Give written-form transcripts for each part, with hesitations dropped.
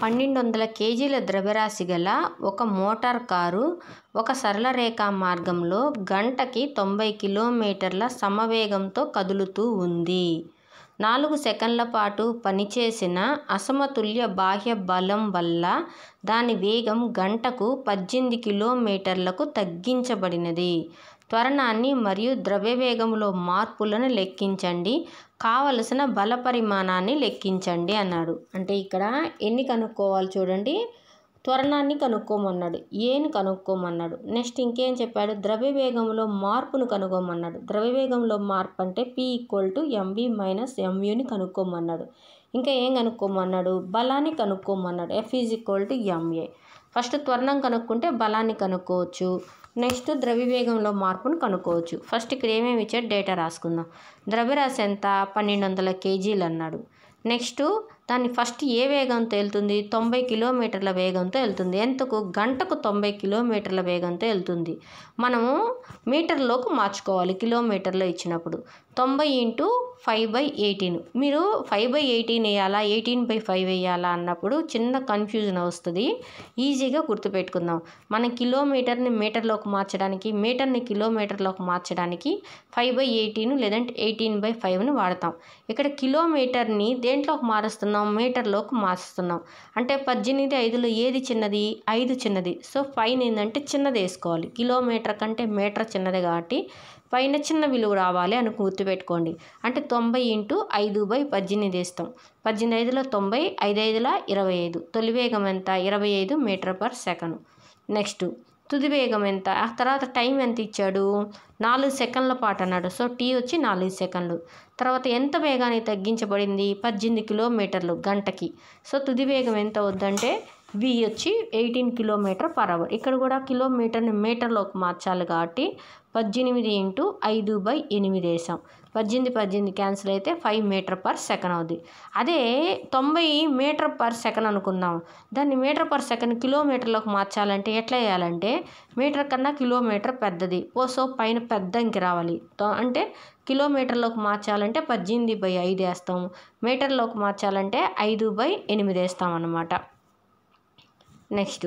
1200 కేజీల ద్రవ్యరాశి గల ఒక మోటార్ కారు ఒక సరళ రేఖా మార్గంలో గంటకి 90 కిలోమీటర్ల సమవేగంతో కదులుతూ ఉంది. 4 సెకన్ల పాటు పనిచేసిన అసమతుల్య బాహ్య బలం వల్ల దాని వేగం గంటకు 18 కిలోమీటర్లకు తగ్గించబడినది. త్వరణాన్ని మరియు ద్రవ్యవేగంలో మార్పులను లెక్కించండి. కావలసిన బల పరిమాణాన్ని లెక్కించండి అన్నాడు. అంటే ఇక్కడ ఎన్ని కనుక్కోవాలి చూడండి. త్వరణాన్ని కనుక్కోమన్నాడు, ఏని కనుక్కోమన్నాడు. నెక్స్ట్ ఇంకేం చెప్పాడు, ద్రవ్యవేగంలో మార్పును కనుక్కోమన్నాడు. ద్రవ్యవేగంలో మార్పు అంటే P=mv - muని కనుక్కోమన్నాడు. ఇంకా ఏం కనుక్కోమన్నాడు, బలాన్ని కనుక్కోమన్నాడు. F=ma. ఫస్ట్ త్వరణం కనుక్కుంటే బలాన్ని కనుక్కోవచ్చు. నెక్స్ట్ ద్రవ్యవేగంలో మార్పును కనుక్కోవచ్చు. ఫస్ట్ ఇక్కడ ఏమేమి ఇచ్చాడు డేటా రాసుకుందాం. ద్రవ్యరాశి ఎంత 1200 కేజీలు అన్నాడు. నెక్స్ట్ దాన్ని ఫస్ట్ ఏ వేగంతో వెళ్తుంది, 90 కిలోమీటర్ల వేగంతో వెళ్తుంది. ఎంతకు, గంటకు 90 కిలోమీటర్ల వేగంతో వెళ్తుంది. మనము మీటర్లోకి మార్చుకోవాలి కిలోమీటర్లో ఇచ్చినప్పుడు. 90 × 5/18. మీరు 5/18 వేయాలా 18/5 వేయాలా అన్నప్పుడు చిన్న కన్ఫ్యూజన్ వస్తుంది. ఈజీగా గుర్తుపెట్టుకుందాం. మనం కిలోమీటర్ని మీటర్లోకి మార్చడానికి, మీటర్ని కిలోమీటర్లోకి మార్చడానికి 5/18 లేదంటే 18/5ని వాడతాం. ఇక్కడ కిలోమీటర్ని దేంట్లోకి మారుస్తున్నాం, మీటర్లోకి మార్చుతున్నాం. అంటే 18 5లో ఏది చిన్నది, 5 చిన్నది. సో 5 ఏంటంటే చిన్నది వేసుకోవాలి. కిలోమీటర్ కంటే మీటర్ చిన్నది కాబట్టి పైన చిన్న విలువ రావాలి అని గుర్తుపెట్టుకోండి. అంటే 90 × 5/18 వేస్తాం. 18 5లో 90, 5 5లో 25. తొలి వేగం ఎంత, 25 మీటర్/సెకండ్. నెక్స్ట్ తుది వేగం ఎంత, ఆ తర్వాత టైం ఎంత ఇచ్చాడు, 4 సెకండ్ల పాటు అన్నాడు. సో టీ వచ్చి 4 సెకండ్లు. తర్వాత ఎంత వేగానికి తగ్గించబడింది, 18 కిలోమీటర్లు గంటకి. సో తుది వేగం ఎంత అవుద్దంటే v వచ్చి 18 km/h. ఇక్కడ కూడా కిలోమీటర్ని మీటర్లోకి మార్చాలి కాబట్టి 18 × 5/8 వేసాం. 18 క్యాన్సిల్ అయితే 5 మీటర్/సెకండ్ అవుద్ది. అదే 90 మీటర్/సెకండ్ అనుకుందాం. దాన్ని మీటర్/సెకండ్ కిలోమీటర్లోకి మార్చాలంటే ఎట్లా వేయాలంటే, మీటర్ కన్నా కిలోమీటర్ పెద్దది. సో పైన పెద్ద అంకె రావాలి. అంటే కిలోమీటర్లోకి మార్చాలంటే 18/5 వేస్తాం. మీటర్లోకి మార్చాలంటే 5/8 వేస్తాం అన్నమాట. నెక్స్ట్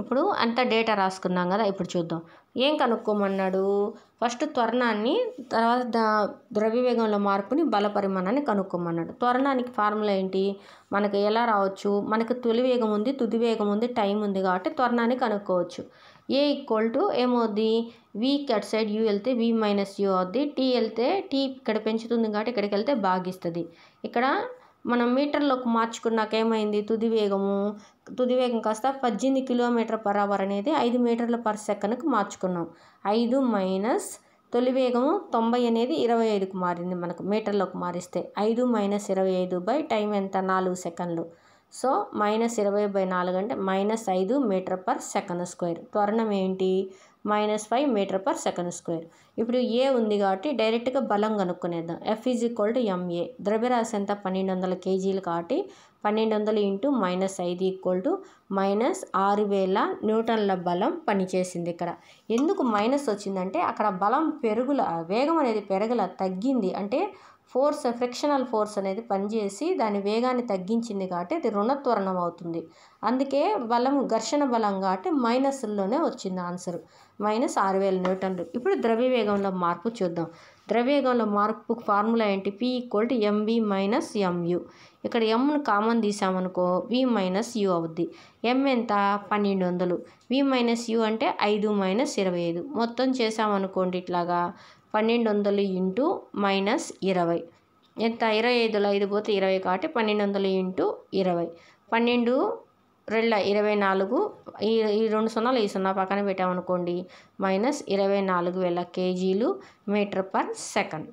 ఇప్పుడు అంత డేటా రాసుకున్నాం కదా. ఇప్పుడు చూద్దాం ఏం కనుక్కోమన్నాడు. ఫస్ట్ త్వరణాన్ని, తర్వాత ద్రవ్యవేగంలో మార్పుని, బల పరిమాణాన్ని కనుక్కోమన్నాడు. త్వరణానికి ఫార్ములా ఏంటి, మనకు ఎలా రావచ్చు, మనకు తొలి వేగం ఉంది, తుది వేగం ఉంది, టైం ఉంది కాబట్టి త్వరణాన్ని కనుక్కోవచ్చు. A ఏమవుద్ది, v అటు సైడ్ u వెళ్తే v - u అవుద్ది. t వెళ్తే t ఇక్కడ పెంచుతుంది కాబట్టి ఇక్కడికి వెళ్తే భాగిస్తుంది. ఇక్కడ మనం మీటర్లోకి మార్చుకున్నాక ఏమైంది, తుది వేగం కాస్త 18 km/h అనేది 5 మీటర్ల/సెకండ్కి మార్చుకున్నాం. 5 - తొలి వేగము 90 అనేది 25కి మారింది మనకు మీటర్లోకి మారిస్తే. 5 - 25 టైం ఎంత, 4 సెకండ్లు. సో -20/4 అంటే -5 మీటర్/సెకండ్². త్వరణం ఏంటి, -5 మీటర్/సెకండ్². ఇప్పుడు ఏ ఉంది కాబట్టి డైరెక్ట్గా బలం కనుక్కునేద్దాం. F=ma. ద్రవ్యరాశి ఎంత 1200 కేజీలు కాబట్టి 1200 × -5 -6000 న్యూటన్ల బలం పనిచేసింది. ఇక్కడ ఎందుకు మైనస్ వచ్చిందంటే అక్కడ బలం వేగం అనేది తగ్గింది. అంటే ఫ్రిక్షనల్ ఫోర్స్ అనేది పనిచేసి దాని వేగాన్ని తగ్గించింది కాబట్టి అది రుణత్వరణం అవుతుంది. అందుకే ఘర్షణ బలం కాబట్టి మైనస్లోనే వచ్చింది ఆన్సర్, -6000 న్యూటన్లు. ఇప్పుడు ద్రవ్యవేగంలో మార్పు చూద్దాం. ద్రవ్యవేగంలో మార్పు ఫార్ములా ఏంటి, P=mv - mu. ఇక్కడ mను కామన్ తీసామనుకో v - u అవుద్ది. m ఎంత 1200, v - u అంటే 5 - 25. మొత్తం చేసామనుకోండి ఇట్లాగా 1200 × -20 ఎంత, 25లో 5 పోతే 20 కాబట్టి 1200 × 20. 12 2 24. ఈ 2 సున్నాలు ఈ సున్నా పక్కన పెట్టామనుకోండి -24,000 కేజీలు మీటర్/సెకండ్.